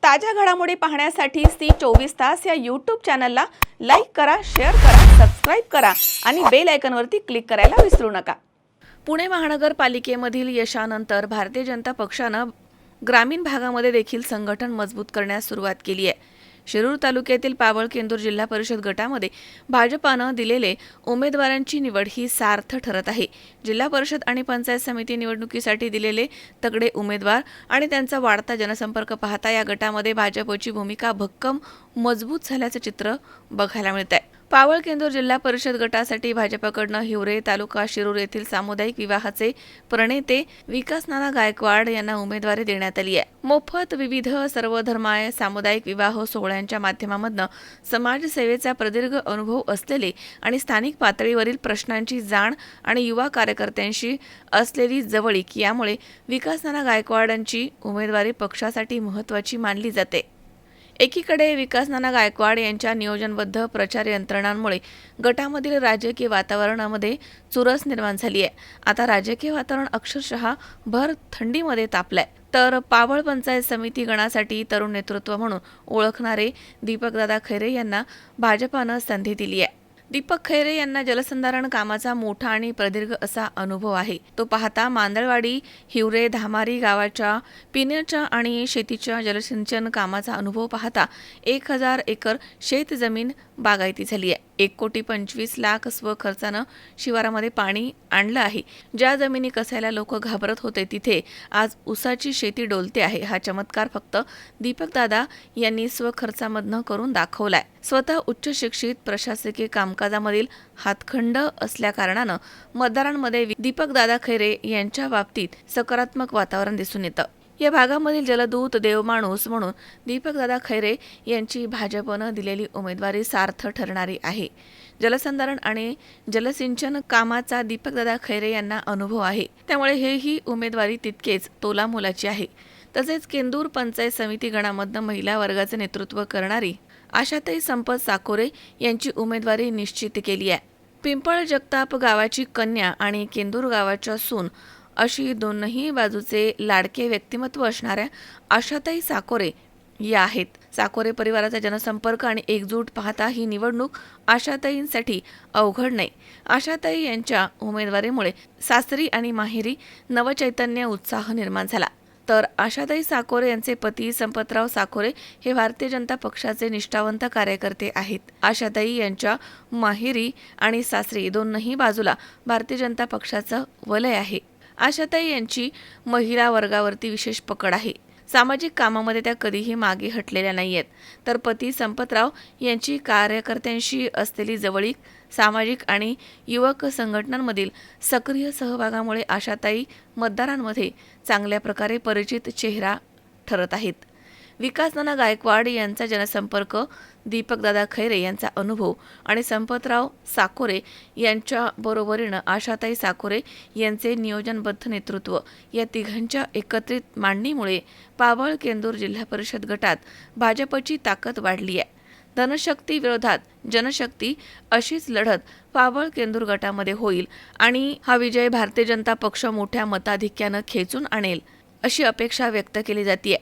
ताज्या घडामोडी पाहण्यासाठी सी24 या यूट्यूब चॅनलला लाईक करा, शेअर करा, सबस्क्राईब करा आणि बेल आयकॉनवरती क्लिक करायला विसरू नका। पुणे महानगरपालिकेमधील यशानंतर भारतीय जनता पक्षानं ग्रामीण भागामध्ये देखील संघटन मजबूत करण्यास सुरुवात केली आहे। शिरूर तालुक्यातील पावळ-केंदूर जिल्हा परिषद गटामध्ये भाजपानं दिलेले उमेदवारांची निवड ही सार्थ ठरत आहे। जिल्हा परिषद आणि पंचायत समिती निवडणुकीसाठी दिलेले तगडे उमेदवार आणि त्यांचा वाढता जनसंपर्क पाहता या गटामध्ये भाजपची भूमिका भक्कम मजबूत झाल्याचं चित्र बघायला मिळत आहे। पावळ-केंदूर जिल्हा परिषद गटासाठी भाजपकडनं हिवरे तालुका शिरूर येथील सामुदायिक विवाहाचे प्रणेते विकास नाना गायकवाड यांना उमेदवारी देण्यात आली आहे। मोफत विविध सर्वधर्माय सामुदायिक विवाह सोहळ्यांच्या माध्यमातून समाजसेवेचा प्रदीर्घ अनुभव असलेले आणि स्थानिक पातळीवरील प्रश्नांची जाण आणि युवा कार्यकर्त्यांशी असलेली जवळीक यामुळे विकास नाना गायकवाडांची उमेदवारी पक्षासाठी महत्त्वाची मानली जाते। एकीकडे विकास नाना गायकवाड यांच्या नियोजनबद्ध प्रचार यंत्रणांमुळे गटामधील राजकीय वातावरणामध्ये चुरस निर्माण झाली आहे। आता राजकीय वातावरण अक्षरशः भर थंडीमध्ये तापलंय। तर पावळ पंचायत समिती गणासाठी तरुण नेतृत्व म्हणून ओळखणारे दीपकदादा खैरे यांना भाजपानं संधी दिली आहे। दीपक खैरे यांना जलसंधारण कामाचा मोठा आणि प्रदीर्घ असा अनुभव आहे। तो पाहता मांदळवाडी, हिवरे, धामारी गावाच्या पिण्याच्या आणि शेतीच्या जलसिंचन कामाचा अनुभव पाहता 1000 एकर शेत जमीन बागायती झाली आहे। 1,25,00,000 स्वखर्चानं शिवारामध्ये पाणी आणलं आहे। ज्या जमिनी कसायला लोक घाबरत होते तिथे आज ऊसाची शेती डोलते आहे। हा चमत्कार फक्त दीपकदादा यांनी स्वखर्चामधनं करून दाखवलाय। स्वतः उच्च शिक्षित, प्रशासकीय कामकाजामधील हातखंड असल्या कारणानं मतदारांमध्ये दीपकदादा खैरे यांच्या बाबतीत सकारात्मक वातावरण दिसून येतं। या भागामधील जलदूत, देवमाणूस म्हणून दीपकदादा खैरे यांची भाजपनं दिलेली उमेदवारी सार्थ ठरणारी आहे। जलसंधारण आणि जलसिंचन कामाचा दीपकदादा खैरे यांना अनुभव आहे, त्यामुळे ही उमेदवारी तितकेच तोलामोलाची आहे। तसेच केंदूर पंचायत समिती गणामधनं महिला वर्गाचे नेतृत्व करणारी आशाताई संपत साकोरे यांची उमेदवारी निश्चित केली आहे। पिंपळ जगताप गावाची कन्या आणि केंदूर गावाच्या सून अशी दोनही बाजूचे लाडके व्यक्तिमत्व असणाऱ्या आशाताई साकोरे या आहेत। साकोरे परिवाराचा जनसंपर्क आणि एकजूट पाहता ही निवडणूक आशाताईंसाठी अवघड नाही। आशाताई यांच्या उमेदवारीमुळे सासरी आणि माहेरी नवचैतन्य उत्साह निर्माण झाला। तर आशाताई साकोरे यांचे पती संपतराव साकोरे हे भारतीय जनता पक्षाचे निष्ठावंत कार्यकर्ते आहेत। आशाताई यांच्या माहेरी आणि सासरी दोनही बाजूला भारतीय जनता पक्षाचं वलय आहे। आशाताई यांची महिला वर्गावरती विशेष पकड आहे। सामाजिक कामामध्ये त्या कधीही मागे हटलेल्या नाहीयेत। तर पती संपतराव यांची कार्यकर्त्यांशी असलेली जवळीक, सामाजिक आणि युवक संघटनांमधील सक्रिय सहभागामुळे आशाताई मतदारांमध्ये चांगल्या प्रकारे परिचित चेहरा ठरत आहेत। विकास नाना गायकवाड यांचा जनसंपर्क, दीपकदादा खैरे यांचा अनुभव आणि संपतराव साकोरे यांच्या बरोबरीनं आशाताई साकोरे यांचे नियोजनबद्ध नेतृत्व या तिघांच्या एकत्रित मांडणीमुळे पावळ-केंदूर जिल्हा परिषद गटात भाजपची ताकद वाढली आहे। धनशक्ती विरोधात जनशक्ती अशीच लढत पावळ-केंदूर गटामध्ये होईल आणि हा विजय भारतीय जनता पक्ष मोठ्या मताधिक्यानं खेचून आणेल अशी अपेक्षा व्यक्त केली जाते।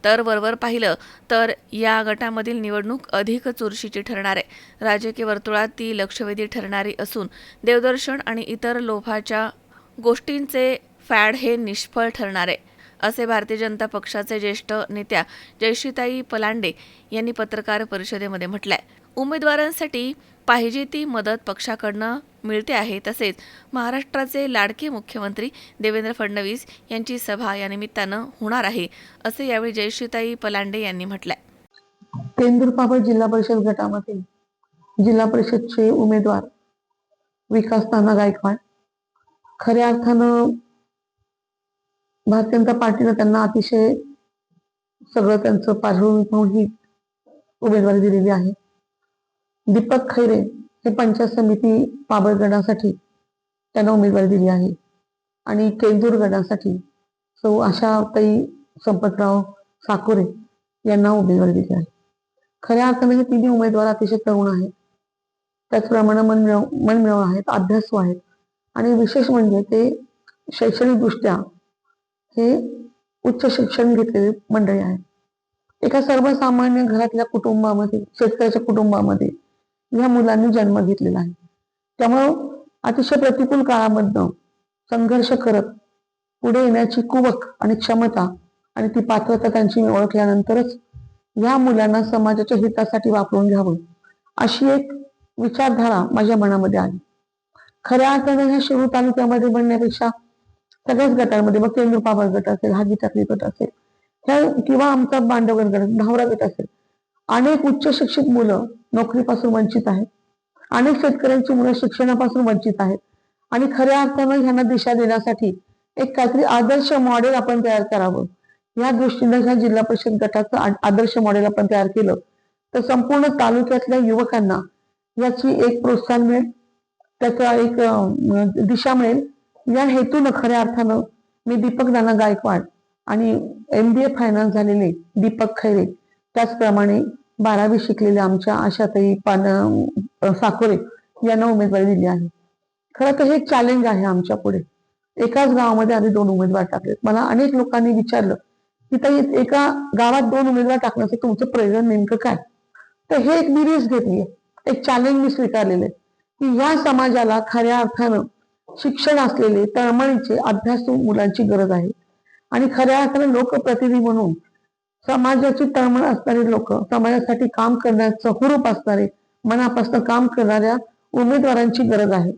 तर वरवर पाहिलं तर या गटामधील निवडणूक अधिक चुरशीची ठरणार आहे। राजकीय वर्तुळात ती लक्षवेधी ठरणारी असून देवदर्शन आणि इतर लोभाच्या गोष्टींचे फॅड हे निष्फळ ठरणार आहे, असे भारतीय जनता पक्षाचे ज्येष्ठ नेत्या जयश्रीताई पलांडे यांनी पत्रकार परिषदेमध्ये म्हटलंय। उमेदवारांसाठी पाहिजे ती मदत पक्षाकडनं मिळते आहे। तसेच महाराष्ट्राचे लाडके मुख्यमंत्री देवेंद्र फडणवीस यांची सभा या निमित्तानं होणार आहे, असे यावेळी जयश्रीताई पलांडे यांनी म्हटलंय। केंदूर पावळ जिल्हा परिषद गटामध्ये जिल्हा परिषदचे उमेदवार विकास नाना गायकवाड खऱ्या अर्थानं भारतीय जनता पार्टीनं त्यांना अतिशय सगळं त्यांचं पाठवून पाहून ही उमेदवारी दिलेली आहे। दीपक खैरे हे पंचायत समिती पाबळ गणासाठी त्यांना उमेदवारी दिली आहे आणि केंदूर गणासाठी सौ आशाताई संपतराव साकोरे यांना उमेदवारी दिली आहे। खऱ्या अर्थाने हे तिन्ही उमेदवार अतिशय तरुण आहेत, त्याचप्रमाणे मनमिळावू आहेत, अभ्यासू आहेत आणि विशेष म्हणजे ते शैक्षणिक दृष्ट्या हे उच्च शिक्षण घेतलेले मंडळी आहेत। एका सर्वसामान्य घरातल्या कुटुंबामध्ये, शेतकऱ्याच्या कुटुंबामध्ये या मुलांनी जन्म घेतलेला आहे. त्यामुळं अतिशय प्रतिकूल काळामधनं संघर्ष करत पुढे येण्याची कुवक आणि क्षमता आणि ती पात्रता त्यांची ओळखल्यानंतरच या मुलांना समाजाच्या हितासाठी वापरून घ्यावं अशी एक विचारधारा माझ्या मनामध्ये आली. खऱ्या अर्थाने ह्या शिरूर तालुक्यामध्ये म्हणण्यापेक्षा सगळ्याच गटांमध्ये, मग केंद्र पाबळ गट असेल, हागी टाकली गट असेल, किंवा आमचा बांधवगड गट, धावरा गट असेल, अनेक उच्च शिक्षित मुलं नोकरीपासून वंचित आहेत. अनेक शेतकऱ्यांची मुलं शिक्षणापासून वंचित आहेत. आणि खऱ्या अर्थानं ह्यांना दिशा देण्यासाठी एक काहीतरी आदर्श मॉडेल आपण तयार करावं, या दृष्टीनं ह्या जिल्हा परिषद गटाचं आदर्श मॉडेल आपण तयार केलं तर संपूर्ण तालुक्यातल्या युवकांना याची एक प्रोत्साहन मिळेल, त्याचा एक दिशा मिळेल. या हेतून खऱ्या अर्थानं मी दीपक नाना गायकवाड आणि MBA फायनान्स झालेले दीपक खैरे, त्याचप्रमाणे 12वी शिकलेले आमच्या आशाताई साकोरे यांना उमेदवारी दिली आहे. खरं तर हे चॅलेंज आहे आमच्या पुढे. एकाच गावामध्ये आधी 2 उमेदवार टाकलेत. मला अनेक लोकांनी विचारलं की ताई, एका गावात 2 उमेदवार टाकण्याचं तुमचं प्रयोजन नेमकं काय? तर हे एक मी रिस्क घेतली, एक चॅलेंज मी स्वीकारलेलं आहे की या समाजाला खऱ्या अर्थानं शिक्षण असलेले, तळमळीचे, अभ्यासू मुलांची गरज आहे. आणि खऱ्या अर्थानं लोकप्रतिनिधी म्हणून समाजाची तळमळ असणारे लोक, समाजासाठी काम करण्याचं हुरूप असणारे, मनापासून काम करणाऱ्या उमेदवारांची गरज आहे.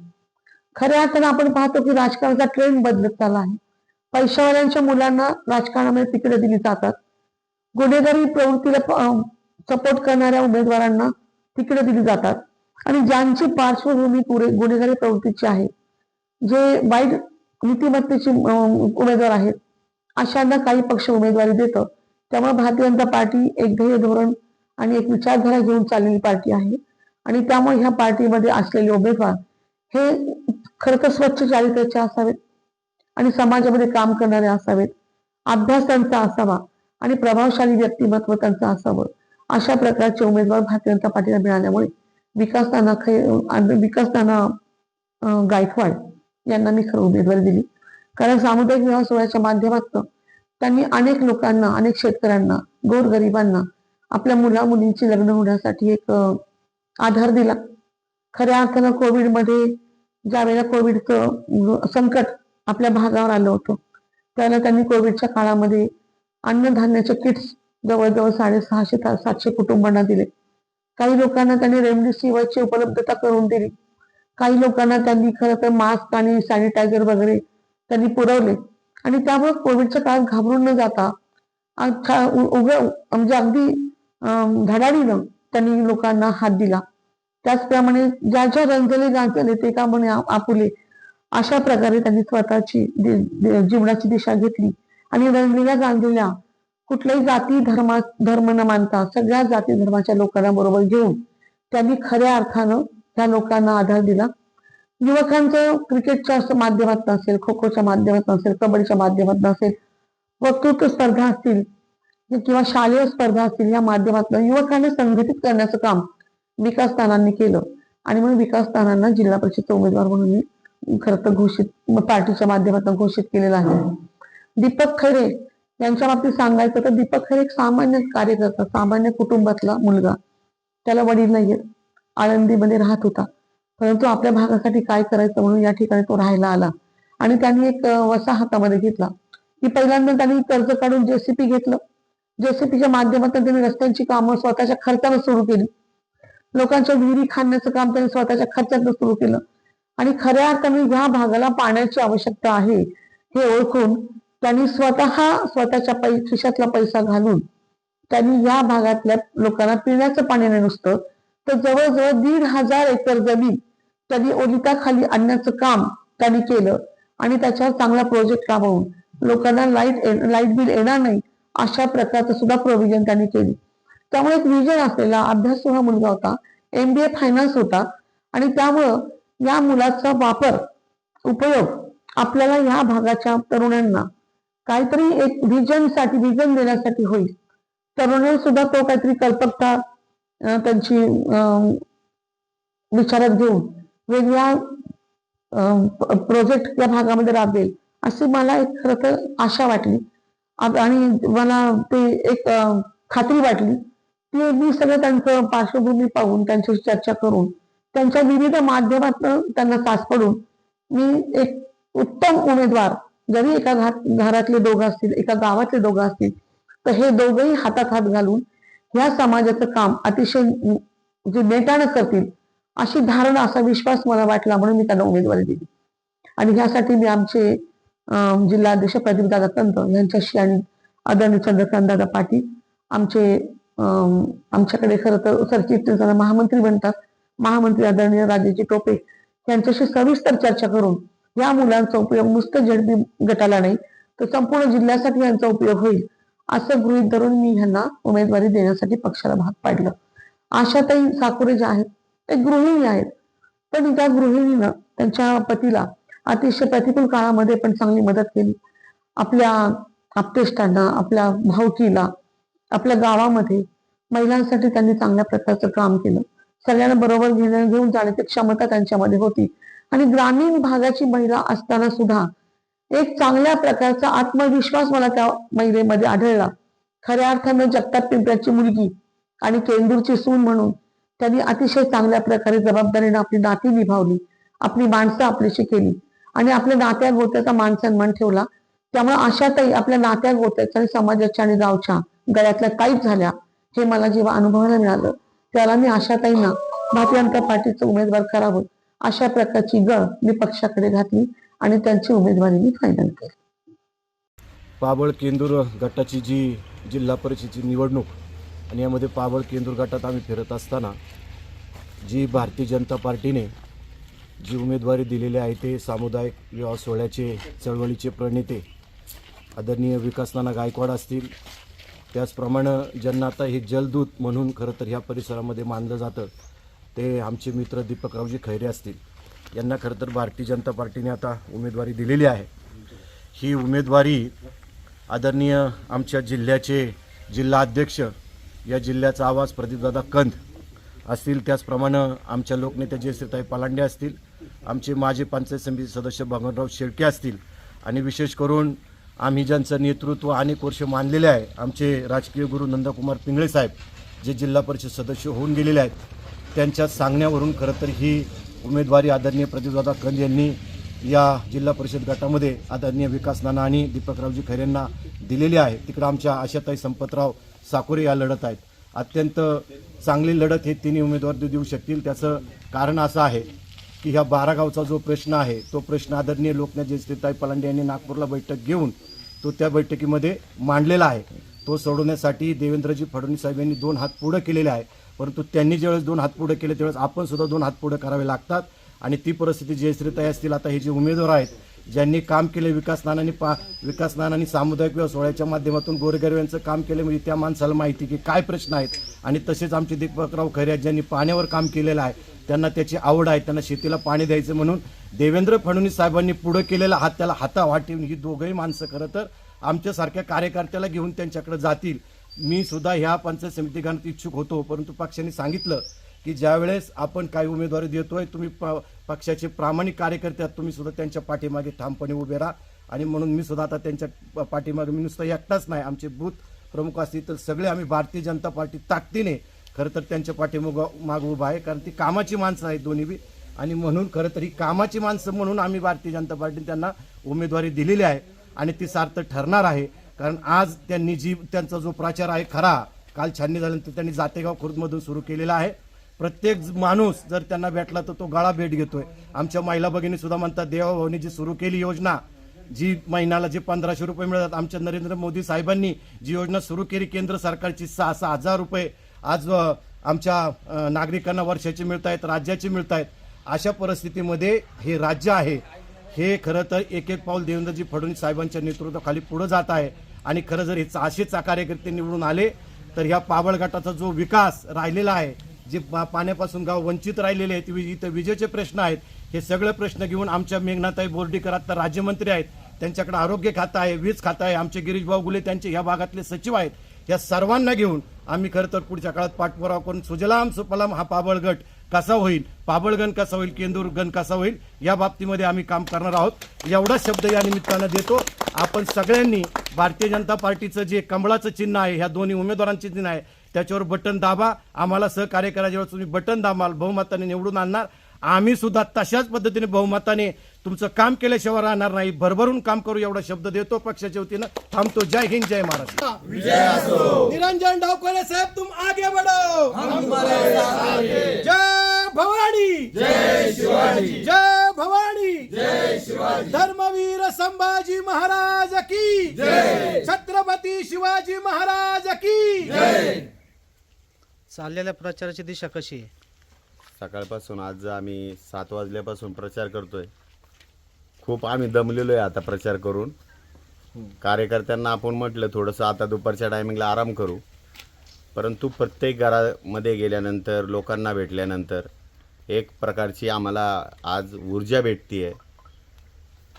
खऱ्या अर्थानं आपण पाहतो की राजकारणाचा ट्रेंड बदलत चालला आहे. पैशावाल्यांच्या मुलांना राजकारणामध्ये तिकडे दिली जातात. गुन्हेगारी प्रवृत्तीला सपोर्ट करणाऱ्या उमेदवारांना तिकडे दिली जातात. आणि ज्यांची पार्श्वभूमी गुन्हेगारी प्रवृत्तीची आहे, जे वाईट नीतिमत्तेचे उमेदवार आहेत, अशांना काही पक्ष उमेदवारी देतं. त्यामुळे भारतीय जनता पार्टी एक ध्येय धोरण आणि एक विचारधारा घेऊन चाललेली पार्टी आहे. आणि त्यामुळे ह्या पार्टीमध्ये असलेले उमेदवार हे खरं तर स्वच्छ चारित्र्याचे असावेत आणि समाजामध्ये काम करणारे असावेत, अभ्यास त्यांचा असावा आणि प्रभावशाली व्यक्तिमत्व त्यांचं असावं. अशा प्रकारचे उमेदवार भारतीय जनता पार्टीला मिळाल्यामुळे विकास नाना गायकवाड यांना मी खरं उमेदवारी दिली. कारण सामुदायिक विवाह सोहळ्याच्या माध्यमातून त्यांनी अनेक लोकांना, अनेक शेतकऱ्यांना, गोरगरिबांना आपल्या मुला-मुलींची लग्न होण्यासाठी एक आधार दिला. खऱ्या अर्थानं कोविडमध्ये ज्या वेळेला कोविडचं संकट आपल्या भागावर आलं होतं, त्यावेळेला त्यांनी कोविडच्या काळामध्ये अन्नधान्याचे किट्स जवळजवळ 650-700 कुटुंबांना दिले. काही लोकांना त्यांनी रेमडेसिवीरची उपलब्धता करून दिली. काही लोकांना त्यांनी खरं तर मास्क आणि सॅनिटायझर वगैरे त्यांनी पुरवले. आणि त्यामुळे कोविडच्या काळात घाबरून न जाता म्हणजे अगदी धडाडीनं त्यांनी लोकांना हात दिला. त्याचप्रमाणे ज्या ज्या रंजले गांजले ते का म्हणे आपुले, अशा प्रकारे त्यांनी स्वतःची जीवनाची दिशा घेतली. आणि रंजलेल्या गांजलेल्या कुठल्याही जाती धर्म न मानता सगळ्या जाती धर्माच्या लोकांना बरोबर घेऊन त्यांनी खऱ्या अर्थानं त्या लोकांना आधार दिला. युवकांचं क्रिकेटच्या माध्यमातून असेल, खो खोच्या माध्यमातून असेल, कबड्डीच्या माध्यमातून असेल, वक्तृत्व स्पर्धा असतील किंवा शालेय स्पर्धा असतील, या माध्यमातून युवकांना संघटित करण्याचं काम विकास नानांनी केलं. आणि म्हणून विकास नानांना जिल्हा परिषदचा उमेदवार म्हणून मी खरं तर पार्टीच्या माध्यमातून घोषित केलेला आहे. दीपक खैरे यांच्या बाबतीत सांगायचं तर दीपक खैरे एक सामान्य कार्यकर्ता, सामान्य कुटुंबातला मुलगा. त्याला वडील नाहीये, आळंदीमध्ये राहत होता, परंतु आपल्या भागासाठी काय करायचं म्हणून या ठिकाणी तो राहायला आला. आणि त्यांनी एक वसा हातामध्ये घेतला की पहिल्यांदा त्यांनी कर्ज काढून JCP घेतलं. JCPच्या माध्यमातून त्यांनी रस्त्यांची कामं स्वतःच्या खर्चानं सुरू केली. लोकांच्या विहिरी खाण्याचं काम त्यांनी स्वतःच्या खर्चातनं सुरू केलं. आणि खऱ्या अर्थाने ह्या भागाला पाण्याची आवश्यकता आहे हे ओळखून त्यांनी स्वतःच्या खिशातला पैसा घालून त्यांनी या भागातल्या लोकांना पिण्याचं पाणी नाही नुसतं तर जवळजवळ 1,500 एकर जमीन त्यांनी ओलिताखाली आणण्याचं काम त्यांनी केलं. आणि त्याच्यावर चांगला प्रोजेक्ट राबवून लोकांना लाईट बिल येणार नाही अशा प्रकारचं सुद्धा प्रोव्हिजन त्यांनी केली. त्यामुळे एक विजन असलेला अभ्यासू हा मुलगा होता, MBA फायनान्स होता. आणि त्यामुळं या मुलाचा उपयोग आपल्याला या भागाच्या तरुणांना काहीतरी एक विजन देण्यासाठी होईल. तरुणांना सुद्धा तो काहीतरी कल्पकता त्यांची विचारात घेऊन वेगळ्या प्रोजेक्ट या भागामध्ये राबवेल अशी मला एक खरं तर आशा वाटली. आणि मला ते एक खात्री वाटली ती मी सगळं त्यांचं पार्श्वभूमी पाहून त्यांच्याशी चर्चा करून त्यांच्या विविध माध्यमातून त्यांना सापडून मी एक उत्तम उमेदवार, जरी एका घरातले दोघं असतील, एका गावातले दोघं असतील, तर हे दोघंही हातात हात घालून या समाजाचं काम अतिशय जे नेटानं करतील अशी धारणा, असा विश्वास मला वाटला, म्हणून मी त्यांना उमेदवारी दिली. आणि ह्यासाठी मी आमचे जिल्हाध्यक्ष प्रदीप दादा कंत यांच्याशी आणि आदरणीय चंद्रकांत दादा पाटील आमच्याकडे खरं तर सरचिटणीस महामंत्री बनतात, महामंत्री आदरणीय राजेजी टोपे यांच्याशी सविस्तर चर्चा करून या मुलांचा उपयोग नुसतं झेडपी गटाला नाही तर संपूर्ण जिल्ह्यासाठी यांचा उपयोग होईल असं गृहीत धरून मी ह्यांना उमेदवारी देण्यासाठी पक्षाला भाग पाडलं. आशाताई साकुरे ज्या आहेत ते गृहिणी आहेत, पण त्या गृहिणीनं त्यांच्या पतीला अतिशय प्रतिकूल काळामध्ये पण चांगली मदत केली. आपल्या आप्तेष्टांना, आपल्या भावकीला, आपल्या गावामध्ये महिलांसाठी त्यांनी चांगल्या प्रकारचं काम केलं. सगळ्यांना बरोबर घेऊन जाण्याची क्षमता त्यांच्यामध्ये होती आणि ग्रामीण भागाची महिला असताना सुद्धा एक चांगल्या प्रकारचा आत्मविश्वास मला त्या महिलेमध्ये आढळला. खऱ्या अर्थानं जगताप पिंपऱ्याची मुलगी आणि केंदूरची सून म्हणून त्यांनी अतिशय चांगल्या प्रकारे जबाबदारीने आपली नाती निभावली, आपली माणसं आपलीशी केली आणि आपल्या नात्या गोत्याचा मान सन्मान ठेवला. त्यामुळे आशाताई आपल्या नात्या गोत्याच्या आणि समाजाच्या आणि गावच्या गळ्यातल्या काहीच झाल्या. हे मला जेव्हा अनुभवायला मिळालं त्याला मी आशाताईंना भारतीय जनता पार्टीचं उमेदवार करावं अशा प्रकारची गळ मी पक्षाकडे घातली आणि त्यांची उमेदवारी मी फायनल केली. पाबळ केंदूर गटाची जी जिल्हा परिषदेची निवडणूक आणि यामध्ये पाबळ केंदूर गटात आम्ही फिरत असताना जी भारतीय जनता पार्टीने जी उमेदवारी दिलेली आहे ते सामुदायिक विवाह सोहळ्याचे चळवळीचे प्रणेते आदरणीय विकासनाना गायकवाड असतील, त्याचप्रमाणे ज्यांना आता हे जलदूत म्हणून खरं तर ह्या परिसरामध्ये मानलं जातं ते आमचे मित्र दीपकरावजी खैरे असतील. यांना खरं तर भारतीय जनता पार्टीने आता उमेदवारी दिलेली आहे. ही उमेदवारी आदरणीय आमच्या जिल्ह्याचे जिल्हा अध्यक्ष, या जिल्ह्याचा आवाज प्रदीपदादा कंत असतील, त्याचप्रमाणे आमच्या लोकनेत्या जयश्रीताई पलांडे असतील, आमचे माजी पंचायत समिती सदस्य भगवानराव शेळके असतील आणि विशेष करून आम्ही ज्यांचं नेतृत्व अनेक वर्ष मानलेले आहे आमचे राजकीय गुरु नंदकुमार पिंगळे साहेब जे जिल्हा परिषद सदस्य होऊन गेलेले आहेत, त्यांच्या सांगण्यावरून खरं तर ही उमेदवारी आदरणीय प्रदीपदादा कंद यांनी या जिल्हा परिषद गटामध्ये आदरणीय विकासनाना आणि दीपकरावजी खैरेंना दिलेली आहे. तिकडं आमच्या आशाताई संपतराव साकुरे या लढत आहेत. अत्यंत चांगली लढत हे तिन्ही उमेदवार देऊ शकतील. त्याचं कारण असं आहे की ह्या 12 गावचा जो प्रश्न आहे तो प्रश्न आदरणीय लोकनेते जयश्रीताई पलांडे यांनी नागपूरला बैठक घेऊन तो त्या बैठकीमध्ये मांडलेला आहे. तो सोडवण्यासाठी देवेंद्रजी फडणवीस साहेब यांनी 2 हात पुढे केलेले आहे, परंतु त्यांनी ज्यावेळेस 2 हात पुढे केले त्यावेळेस आपण सुद्धा 2 हात पुढे करावे लागतात आणि ती परिस्थिती जयश्रीताई असतील, आता हे जे उमेदवार आहेत ज्यांनी काम केले विकासनानांनी सामुदायिक विवाह सोहळ्याच्या माध्यमातून गोरगरिबांचं काम केलं, म्हणजे त्या माणसाला माहिती की काय प्रश्न आहेत. आणि तसेच आमचे दीपकराव खैरे ज्यांनी पाण्यावर काम केलेलं आहे, त्यांना त्याची आवड आहे, त्यांना शेतीला पाणी द्यायचं म्हणून देवेंद्र फडणवीस साहेबांनी पुढे केलेला हात त्याला हातावाटी ही दोघंही माणसं खरं तर आमच्यासारख्या कार्यकर्त्याला घेऊन त्यांच्याकडे जातील. मी सुद्धा ह्या पंचायत समिती गणात इच्छुक होतो, परंतु पक्षाने सांगितलं की ज्यावेळेस आपण काही उमेदवारी देतोय तुम्ही पक्षाचे प्रामाणिक कार्यकर्ते आहात, तुम्ही सुद्धा त्यांच्या पाठीमागे ठामपणे उभे राहा. आणि म्हणून मी सुद्धा आता त्यांच्या पाठीमागे, मी नुसतं एकटाच नाही, आमचे बूथ प्रमुख असतील तर सगळे आम्ही भारतीय जनता पार्टी ताकदीने खरं तर त्यांच्या पाठीमागे उभा आहे, कारण ती कामाची माणसं आहेत दोन्ही बी. आणि म्हणून खरं तर ही कामाची माणसं म्हणून आम्ही भारतीय जनता पार्टीने त्यांना उमेदवारी दिलेली आहे आणि ती सार्थ ठरणार आहे. कारण आज त्यांनी त्यांचा जो प्रचार आहे खरा, काल छाननी झाल्यानंतर त्यांनी जातेगाव खुर्दमधून सुरू केलेला आहे. प्रत्येक माणूस जर त्यांना भेटला तर तो गळा भेट घेतोय. आमच्या महिला भगिनी सुद्धा म्हणतात देवाभाऊनी जी सुरू केली योजना, जी महिन्याला जे 1500 रुपये मिळतात, आमच्या नरेंद्र मोदी साहेबांनी जी योजना सुरू केली केंद्र सरकारची 6,000 रुपये आज आमच्या नागरिकांना वर्षाचे मिळत आहेत, राज्याचे मिळत आहेत. अशा परिस्थितीमध्ये हे राज्य आहे हे खरं तर एक एक पाऊल देवेंद्रजी फडणवीस साहेबांच्या नेतृत्वाखाली पुढे जात आहे. आणि खरं जर हे असेच कार्यकर्ते निवडून आले तर ह्या पाबळ गटाचा जो विकास राहिलेला आहे, जे पाण्यापासून गाव वंचित राहिलेले आहेत, इथं विजेचे प्रश्न आहेत, हे सगळे प्रश्न घेऊन आमच्या मेघनाताई बोर्डीकर आता राज्यमंत्री आहेत, त्यांच्याकडे आरोग्य खातं आहे, वीज खातं आहे, आमचे गिरीशभाऊ गुले त्यांचे ह्या भागातले सचिव आहेत, या सर्वांना घेऊन आम्ही खरं तर पुढच्या काळात पाठपुरावा करून सुजलाम सुफलाम हा पाबळ गट कसा होईल, पाबळगण कसा होईल, केंदूरगण कसा होईल, या बाबतीमध्ये आम्ही काम करणार आहोत. एवढा शब्द या निमित्तानं देतो. आपण सगळ्यांनी भारतीय जनता पार्टीचं जे कमळाचं चिन्ह आहे, ह्या दोन्ही उमेदवारांचे चिन्ह आहे, त्याच्यावर बटन दाबा. आम्हाला सहकार्य करायच्या वेळेस तुम्ही बटन दाबाल, बहुमताने निवडून आणणार. आम्ही सुद्धा तशाच पद्धतीने बहुमताने तुमचं काम केल्याशिवाय राहणार नाही, भरभरून काम करू एवढा शब्द देतो. पक्षाच्या वतीनं थांबतो. जय हिंद, जय महाराष्ट्र. निरंजन डावखरे साहब, तुम आगे बढ़ो, हम तुम्हारे साथ हैं। जय भवानी, जय शिवाजी, जय भवानी, जय शिवाजी। धर्मवीर संभाजी महाराज की जय, छत्रपती शिवाजी महाराज की जय। चाललेल्या प्रचाराची दिशा कशी आहे? सकाळपासून आज आम्ही 7 वाजल्यापासून प्रचार करतोय. खूप आम्ही दमलेलो आहे आता प्रचार करून. कार्यकर्त्यांना आपण म्हटलं थोडंसं आता दुपारच्या टायमिंगला आराम करू, परंतु प्रत्येक घरामध्ये गेल्यानंतर, लोकांना भेटल्यानंतर एक प्रकारची आम्हाला आज ऊर्जा भेटते आहे.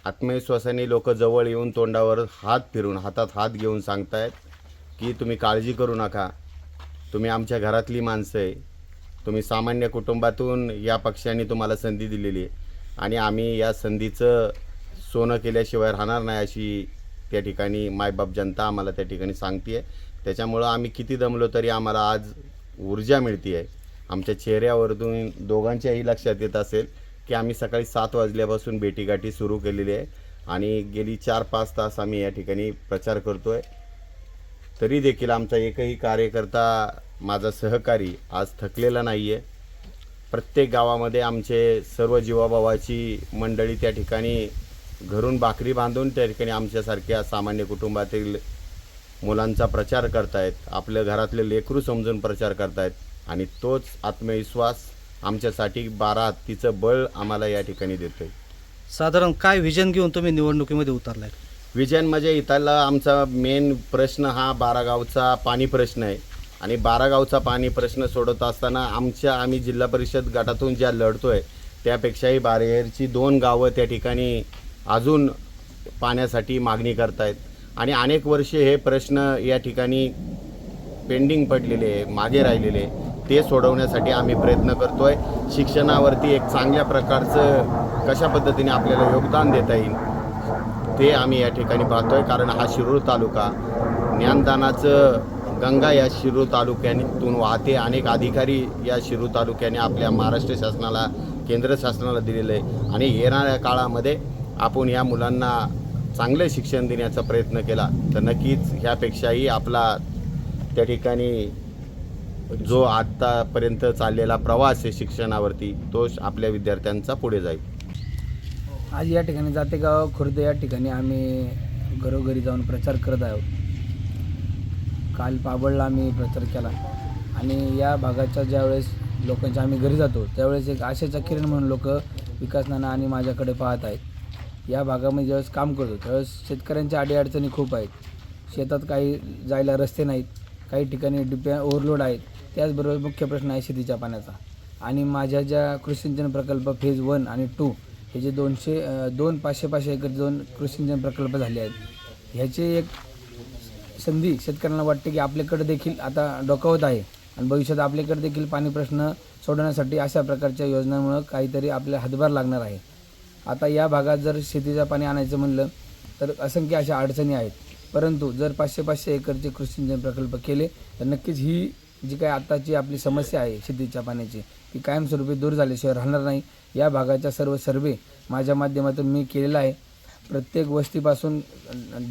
आत्मविश्वासाने लोक जवळ येऊन तोंडावर हात फिरून, हातात हात घेऊन सांगतायत की तुम्ही काळजी करू नका, तुम्ही आमच्या घरातली माणसं आहे, तुम्ही सामान्य कुटुंबातून या पक्षाने तुम्हाला संधी दिलेली आहे आणि आम्ही या संधीचं सोनं केल्याशिवाय राहणार नाही, अशी त्या ठिकाणी मायबाप जनता आम्हाला त्या ठिकाणी सांगते आहे. त्याच्यामुळं आम्ही किती दमलो तरी आम्हाला आज ऊर्जा मिळते आहे. आमच्या चेहऱ्यावरून दोघांच्याही लक्षात येत असेल की आम्ही सकाळी 7 वाजल्यापासून भेटीगाठी सुरू केलेली आहे आणि गेली 4-5 तास आम्ही या ठिकाणी प्रचार करतो आहे. तरी देखील आमचा एकही कार्यकर्ता, माझा सहकारी आज थकलेला नाही आहे. प्रत्येक गावामध्ये आमचे सर्व जीवाभावाची मंडळी त्या ठिकाणी घरून भाकरी बांधून त्या ठिकाणी आमच्यासारख्या सामान्य कुटुंबातील मुलांचा प्रचार करतायत, आपल्या घरातले लेकरू समजून प्रचार करतायत आणि तोच आत्मविश्वास आमच्यासाठी 12 हत्तीचं बळ आम्हाला या ठिकाणी देतोय. साधारण काय व्हिजन घेऊन तुम्ही निवडणुकीमध्ये उतरलाय? विजयन म्हणजे इथला आमचा मेन प्रश्न हा 12 गावचा पाणी प्रश्न आहे आणि 12 गावचा पाणी प्रश्न सोडवत असताना आम्ही जिल्हा परिषद गटातून ज्या लढतोय त्यापेक्षाही बाहेरची 2 गावं त्या ठिकाणी अजून पाण्यासाठी मागणी करतायत आणि अनेक वर्षे हे प्रश्न या ठिकाणी पेंडिंग पडलेले आहे, मागे राहिलेले, ते सोडवण्यासाठी आम्ही प्रयत्न करतोय. शिक्षणावरती एक चांगल्या प्रकारचं कशा पद्धतीने आपल्याला योगदान देता येईल ते आम्ही या ठिकाणी पाहतोय. कारण हा शिरूर तालुका ज्ञानदानाचं गंगा या शिरूर तालुक्यातून वाहते. अनेक अधिकारी या शिरूर तालुक्याने आपल्या महाराष्ट्र शासनाला, केंद्र शासनाला दिलेलं आहे आणि येणाऱ्या काळामध्ये आपण या मुलांना चांगले शिक्षण देण्याचा प्रयत्न केला तर नक्कीच ह्यापेक्षाही आपला त्या ठिकाणी जो आत्तापर्यंत चाललेला प्रवास आहे शिक्षणावरती, तो आपल्या विद्यार्थ्यांचा पुढे जाईल. आज या ठिकाणी जातेगाव खुर्द या ठिकाणी आम्ही घरोघरी जाऊन प्रचार करत आहोत. काल पाबळला आम्ही प्रचार केला आणि या भागाच्या ज्यावेळेस लोकांच्या आम्ही घरी जातो त्यावेळेस एक आशेचा किरण म्हणून लोक विकास नाना आणि माझ्याकडे पाहत आहेत. या भागामध्ये ज्यावेळेस काम करतो त्यावेळेस शेतकऱ्यांच्या अडीअडचणी खूप आहेत. शेतात काही जायला रस्ते नाहीत, काही ठिकाणी डिप्या ओव्हरलोड आहेत. त्याचबरोबर मुख्य प्रश्न आहे शेतीच्या पाण्याचा. आणि माझ्या ज्या कृषी सिंचन प्रकल्प फेज 1 आणि 2 हे जे 500 एकर 2 कृषी सिंचन प्रकल्प झाले आहेत, ह्याची एक संधी शेतकऱ्यांना वाटते की आपल्याकडे देखील आता डोकावत आहे आणि भविष्यात आपल्याकडे देखील पाणी प्रश्न सोडवण्यासाठी अशा प्रकारच्या योजनांमुळे काहीतरी आपल्याला हातभार लागणार आहे. आता या भागात जर शेतीचं पाणी आणायचं म्हणलं तर असंख्य अशा अडचणी आहेत, परंतु जर 500 एकरचे कृषी सिंचन प्रकल्प केले तर नक्कीच ही जी काही आत्ताची आपली समस्या आहे शेतीच्या पाण्याची ती कायमस्वरूपी दूर झाल्याशिवाय राहणार नाही. या भागाच्या सर्व सर्वे माझ्या माध्यमातून मी केलेला आहे. प्रत्येक वस्तीपासून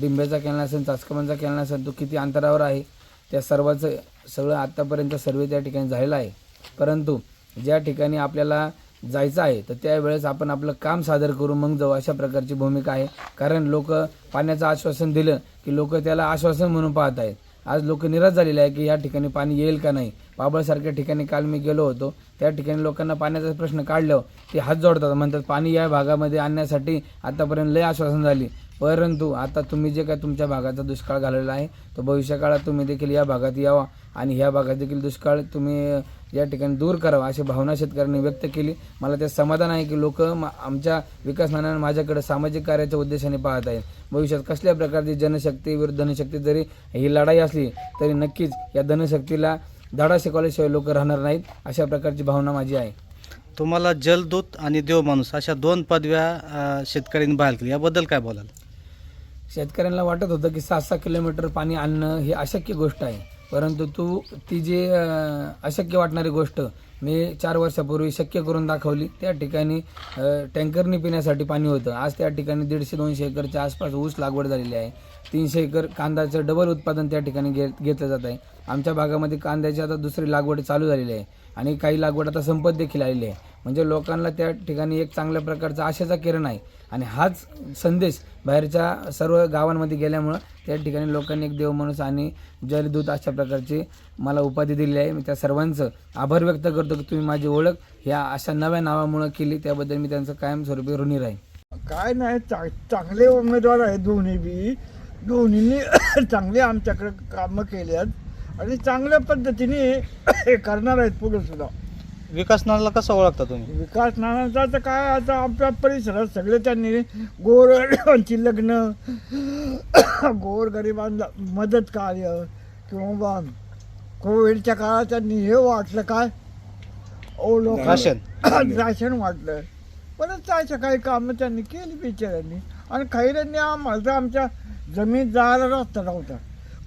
डिंब्याचा कॅनल असेल, चाचकमांचा कॅनल असेल, तो किती अंतरावर आहे त्या सर्वाचं सगळं आत्तापर्यंत सर्वे त्या ठिकाणी झालेला आहे. परंतु ज्या ठिकाणी आपल्याला जायचं आहे तर त्यावेळेस आपण आपलं काम सादर करू मग जाऊ, अशा प्रकारची भूमिका आहे. कारण लोक पाण्याचं आश्वासन दिलं की लोक त्याला आश्वासन म्हणून पाहत आहेत. आज लोक निराश झालेले आहे की या ठिकाणी पाणी येईल का नाही. पाबळसारख्या ठिकाणी काल मी गेलो होतो, त्या ठिकाणी लोकांना पाण्याचा प्रश्न काढल्यावर ते हात जोडतात, म्हणतात पाणी या भागामध्ये आणण्यासाठी आतापर्यंत लय आश्वासन झाली, परंतु आता तुम्ही जे काय तुमच्या भागाचा दुष्काळ घालवलेला आहे तो भविष्यकाळात तुम्ही देखील या भागात यावा आणि ह्या भागात देखील दुष्काळ तुम्ही या ठिकाणी दूर करावा अशी भावना शेतकऱ्यांनी व्यक्त केली. मला ते समाधान आहे की लोक आमच्या विकास नानांना माझ्याकडे सामाजिक कार्याच्या उद्देशाने पाहत आहेत. भविष्यात कसल्या प्रकारची जनशक्ती विरुद्ध धनशक्ती जरी ही लढाई असली तरी नक्कीच या धनशक्तीला धडा शिकवल्याशिवाय लोक राहणार नाहीत, अशा प्रकारची भावना माझी आहे. तुम्हाला जलदूत आणि देवमाणूस अशा 2 पदव्या शेतकऱ्यांनी बहाल केली, याबद्दल काय बोलाल? शेतकऱ्यांना वाटत होतं की 6-6 किलोमीटर पाणी आणणं ही अशक्य गोष्ट आहे, परंतु ती जी अशक्य वाटणारी गोष्ट मी 4 वर्षापूर्वी शक्य करून दाखवली. त्या ठिकाणी टँकरनी पिण्यासाठी पाणी होतं. आज त्या ठिकाणी 150-200 एकरच्या आसपास ऊस लागवड झालेली आहे. 300 एकर कांद्याचं डबल उत्पादन त्या ठिकाणी घेतलं जात आहे. आमच्या भागामध्ये कांद्याची आता दुसरी लागवड चालू झालेली आहे आणि काही लागवड आता संपत देखील आलेली आहे. म्हणजे लोकांना त्या ठिकाणी एक चांगल्या प्रकारचा आशेचा किरण आहे आणि हाच संदेश बाहेरच्या सर्व गावांमध्ये गेल्यामुळं त्या ठिकाणी लोकांनी एक देवमाणूस आणि जलदूत अशा प्रकारची मला उपाधी दिली आहे. मी त्या सर्वांचं आभार व्यक्त करतो की तुम्ही माझी ओळख ह्या अशा नव्या नावामुळं केली, त्याबद्दल मी त्यांचं कायमस्वरूपी ऋणी राहीन. काय नाही, चांगले उमेदवार आहेत दोन्हींनी चांगले आमच्याकडे कामं केली आहेत आणि चांगल्या पद्धतीने हे करणार आहेत पुढे सुद्धा. विकास नानाला कसं ओळखता तुम्ही? विकास नानाचा तर काय, आता आमच्या परिसरात सगळे त्यांनी गोरगरिबांची लग्न, गोरगरिबांना मदत कार्य किंवा कोविडच्या काळात त्यांनी हे वाटलं काय राशन वाटलं, परत अशा काही कामं त्यांनी केली बिचाऱ्यांनी. आणि खैऱ्यांनी आम्हाला तर आमच्या जमीन जायला रस्ता नव्हता,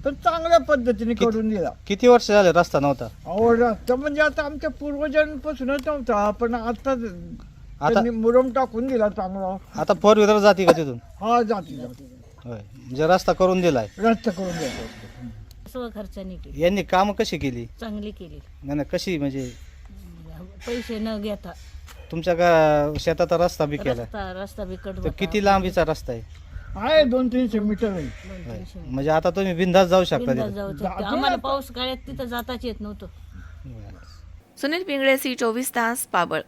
पण चांगल्या पद्धतीने करून दिला. किती वर्ष झाले रस्ता नव्हता? अहो, रस्ता म्हणजे आता आमच्या पूर्वजांपासूनच नव्हता, पण आता त्यांनी मुरम टाकून दिला चांगला. आता 4 व्हीलर जाते का तिथून? हा, जाती होय, म्हणजे रस्ता करून दिलाय. रस्ता करून दिला. स्वखर्चाने केली, यांनी कामं कशी केली? चांगली केली, नाही कशी म्हणजे पैसे न घेता. तुमच्या शेतात रस्ता बी केला, रस्ता बिकट तर किती लांबीचा रस्ता आहे? आहे 200-300 मीटर आहे. म्हणजे आता तुम्ही बिंदास जाऊ शकता बिनधास्त तिथे. जाऊ शकते. आम्हाला पाऊस काळात तिथं जाताच येत नव्हतं. सुनील पिंगळे, सी 24 तास, पाबळ.